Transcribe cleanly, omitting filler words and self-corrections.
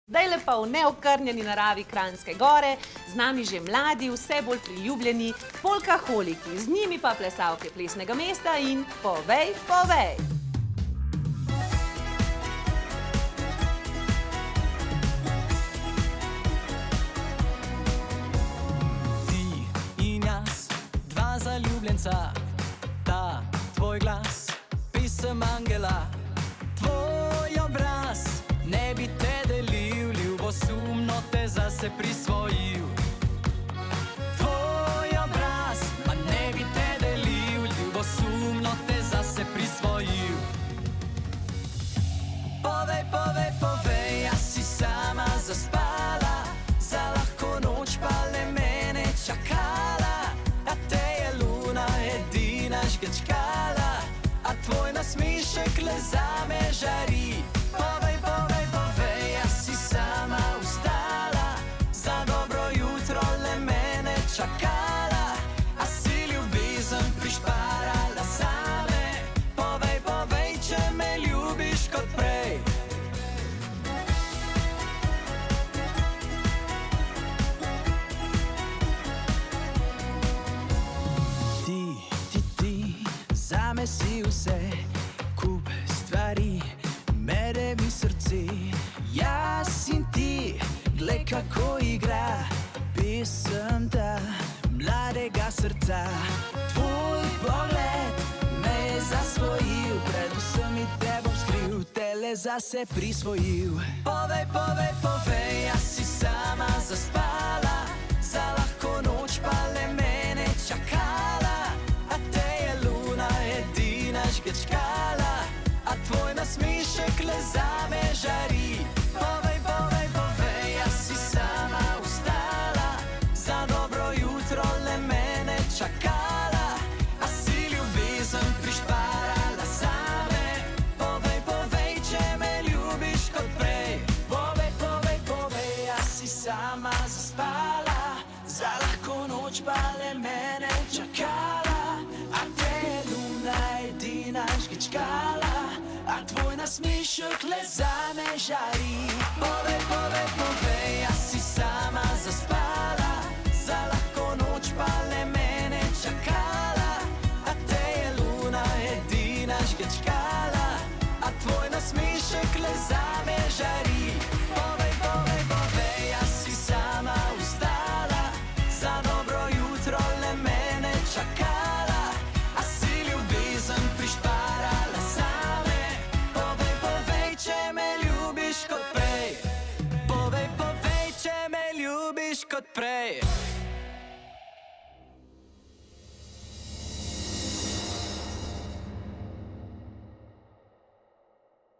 Zdaj lepa v neokrnjeni naravi Kranjske Gore, z nami že mladi, vse bolj priljubljeni polkaholiki, z njimi pa plesalke plesnega mesta in povej, povej! Ti in jaz, dva zaljubljenca, ta tvoj glas, pisem angela, tvoj obraz, ne bi te delil, ljubosumno te zase prisvojil. Tvoj obraz, ma ne bi te delil, ljubosumno te zase prisvojil. Povej, povej, povej, a si sama zaspala, za lahko noč pa le mene čakala, a te je luna edina žgečkala, a tvoj nasmešek le zame žari. Povej, povej, povej, a si sama vstala, za dobro jutro le mene čakala, a si ljubezen prišparala zame. Povej, povej, če me ljubiš kot prej. Ti, zame si vse, kup stvari, mede mi srce. Jaz in ti, glej kako igra pesem ta mladega srca. Tvoj pogled me je zasvojil, pred vsemi te bom skril, tele zase prisvojil. Povej, povej, povej, a si sama zaspala, za lahko noč pa le mene čakala, a te je luna edina žgečkala, a tvoj nasmešek le zame žari. Povej, povej, povej, a si sama vstala, za dobro jutro le mene čakala, a si ljubezen prišparala zame. Povej, povej, če me ljubiš kot prej. Povej, povej, povej, a si sama zaspala, za lahko noč pa le mene čakala, a te je luna edina žgečkala, a tvoj nasmešek le zame žari. Povej, povej, povej, a si sama zaspala, za lahko noč pa le mene čakala, a te je luna edina žgečkala, a tvoj nasmešek le zame žari. Povej, povej, povej, a si sama vstala, za dobro jutro le mene čakala, a si ljubezen prišparala zame. Povej, povej, če me ljubiš kot prej. Povej, povej, če me ljubiš kot prej.